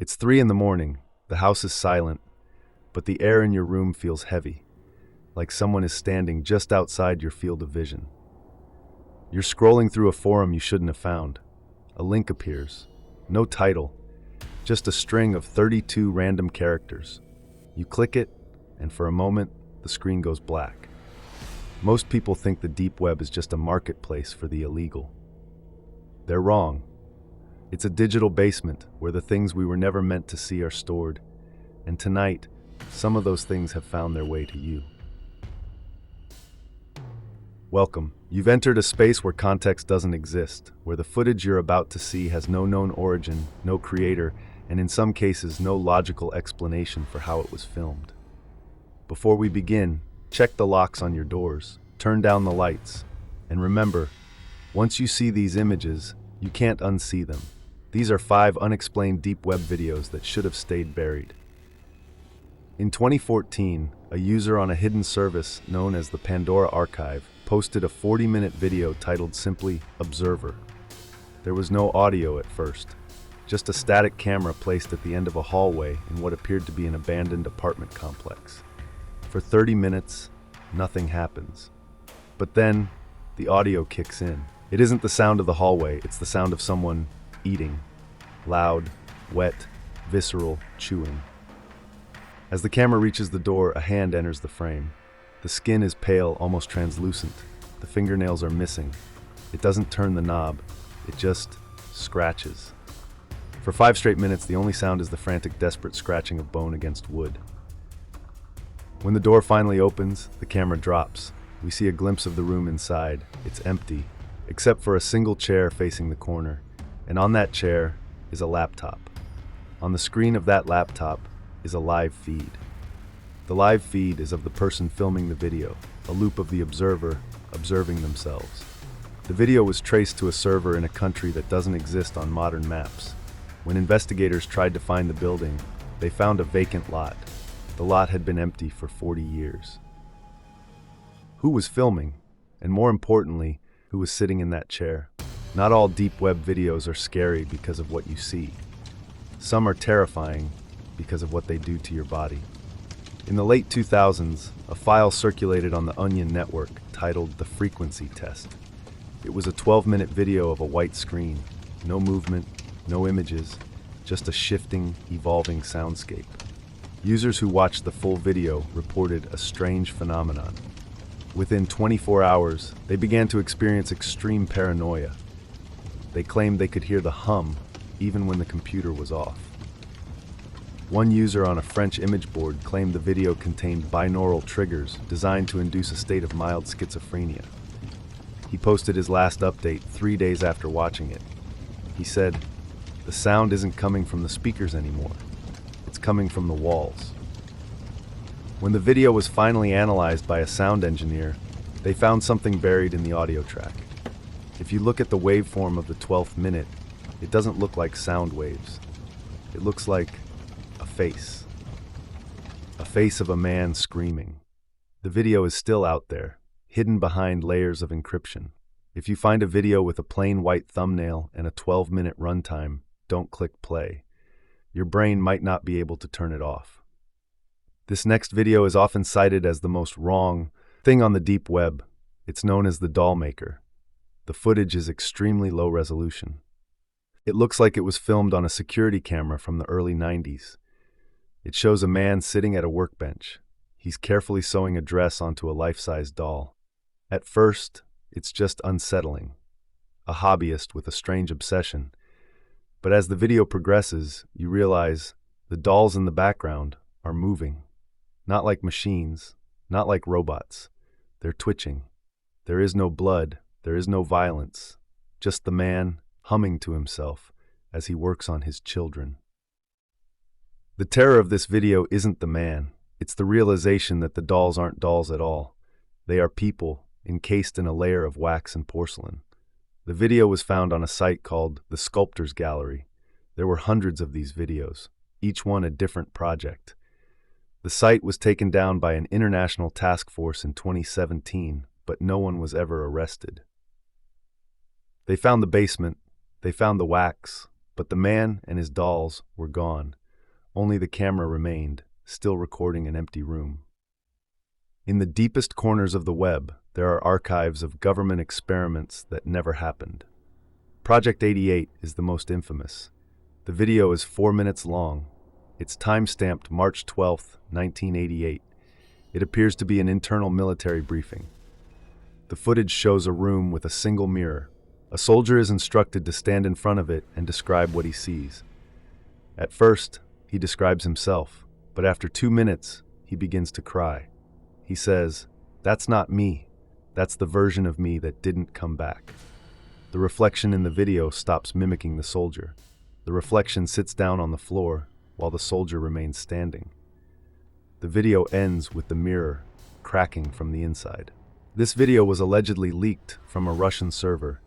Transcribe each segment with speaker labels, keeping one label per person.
Speaker 1: It's 3 in the morning, the house is silent, but the air in your room feels heavy, like someone is standing just outside your field of vision. You're scrolling through a forum you shouldn't have found. A link appears. No title, just a string of 32 random characters. You click it, and for a moment, the screen goes black. Most people think the deep web is just a marketplace for the illegal. They're wrong. It's a digital basement where the things we were never meant to see are stored. And tonight, some of those things have found their way to you. Welcome. You've entered a space where context doesn't exist, where the footage you're about to see has no known origin, no creator, and in some cases, no logical explanation for how it was filmed. Before we begin, check the locks on your doors, turn down the lights, and remember, once you see these images, you can't unsee them. These are 5 unexplained deep web videos that should have stayed buried. In 2014, a user on a hidden service known as the Pandora Archive posted a 40-minute video titled simply Observer. There was no audio at first, just a static camera placed at the end of a hallway in what appeared to be an abandoned apartment complex. For 30 minutes, nothing happens. But then, the audio kicks in. It isn't the sound of the hallway, it's the sound of someone eating. Loud, wet, visceral, chewing. As the camera reaches the door, a hand enters the frame. The skin is pale, almost translucent. The fingernails are missing. It doesn't turn the knob, it just scratches. For 5 straight minutes, the only sound is the frantic, desperate scratching of bone against wood. When the door finally opens, the camera drops. We see a glimpse of the room inside. It's empty, except for a single chair facing the corner. And on that chair is a laptop. On the screen of that laptop is a live feed. The live feed is of the person filming the video, a loop of the observer observing themselves. The video was traced to a server in a country that doesn't exist on modern maps. When investigators tried to find the building, they found a vacant lot. The lot had been empty for 40 years. Who was filming? And more importantly, who was sitting in that chair? Not all deep web videos are scary because of what you see. Some are terrifying because of what they do to your body. In the late 2000s, a file circulated on the Onion network titled The Frequency Test. It was a 12-minute video of a white screen, no movement, no images, just a shifting, evolving soundscape. Users who watched the full video reported a strange phenomenon. Within 24 hours, they began to experience extreme paranoia. They claimed they could hear the hum even when the computer was off. One user on a French image board claimed the video contained binaural triggers designed to induce a state of mild schizophrenia. He posted his last update 3 days after watching it. He said, "The sound isn't coming from the speakers anymore. It's coming from the walls." When the video was finally analyzed by a sound engineer, they found something buried in the audio track. If you look at the waveform of the 12th minute, it doesn't look like sound waves. It looks like a face. A face of a man screaming. The video is still out there, hidden behind layers of encryption. If you find a video with a plain white thumbnail and a 12-minute runtime, don't click play. Your brain might not be able to turn it off. This next video is often cited as the most wrong thing on the deep web. It's known as the doll maker. The footage is extremely low resolution. It looks like it was filmed on a security camera from the early 90s. It shows a man sitting at a workbench. He's carefully sewing a dress onto a life-size doll. At first, it's just unsettling. A hobbyist with a strange obsession. But as the video progresses, you realize the dolls in the background are moving. Not like machines, not like robots. They're twitching. There is no blood, there is no violence. Just the man humming to himself as he works on his children. The terror of this video isn't the man. It's the realization that the dolls aren't dolls at all. They are people, encased in a layer of wax and porcelain. The video was found on a site called The Sculptor's Gallery. There were hundreds of these videos, each one a different project. The site was taken down by an international task force in 2017, but no one was ever arrested. They found the basement, they found the wax, But the man and his dolls were gone. Only the camera remained, still recording an empty room. In the deepest corners of the web, there are archives of government experiments that never happened. Project 88 is the most infamous. The video is 4 minutes long. It's time-stamped March 12, 1988. It appears to be an internal military briefing. The footage shows a room with a single mirror. A soldier is instructed to stand in front of it and describe what he sees. At first, he describes himself, but after 2 minutes, he begins to cry. He says, "That's not me. That's the version of me that didn't come back." The reflection in the video stops mimicking the soldier. The reflection sits down on the floor while the soldier remains standing. The video ends with the mirror cracking from the inside. This video was allegedly leaked from a Russian server.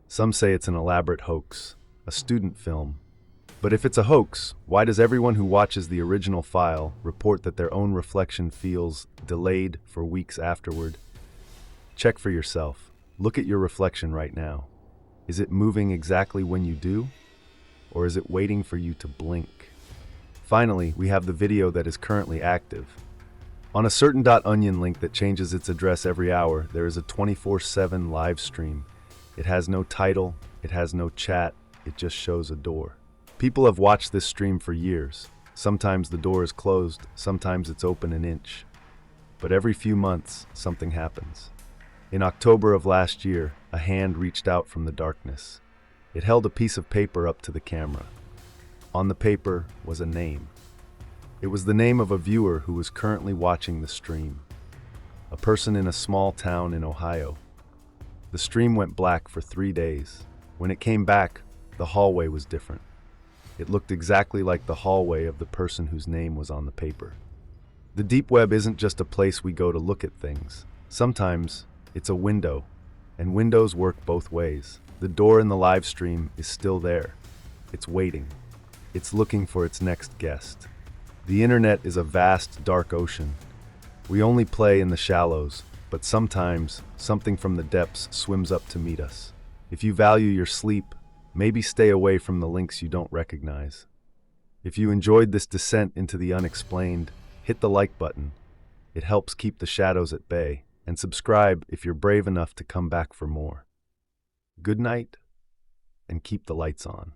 Speaker 1: Some say it's an elaborate hoax, a student film. But if it's a hoax, why does everyone who watches the original file report that their own reflection feels delayed for weeks afterward? Check for yourself. Look at your reflection right now. Is it moving exactly when you do? Or is it waiting for you to blink? Finally, we have the video that is currently active. On a certain .onion link that changes its address every hour, there is a 24/7 live stream. It has no title, it has no chat, it just shows a door. People have watched this stream for years. Sometimes the door is closed, sometimes it's open an inch. But every few months, something happens. In October of last year, a hand reached out from the darkness. It held a piece of paper up to the camera. On the paper was a name. It was the name of a viewer who was currently watching the stream. A person in a small town in Ohio. The stream went black for 3 days. When it came back, the hallway was different. It looked exactly like the hallway of the person whose name was on the paper. The deep web isn't just a place we go to look at things. Sometimes it's a window, and windows work both ways. The door in the live stream is still there. It's waiting. It's looking for its next guest. The internet is a vast, dark ocean. We only play in the shallows, but sometimes something from the depths swims up to meet us. If you value your sleep, maybe stay away from the links you don't recognize. If you enjoyed this descent into the unexplained, hit the like button. It helps keep the shadows at bay. And subscribe if you're brave enough to come back for more. Good night, and keep the lights on.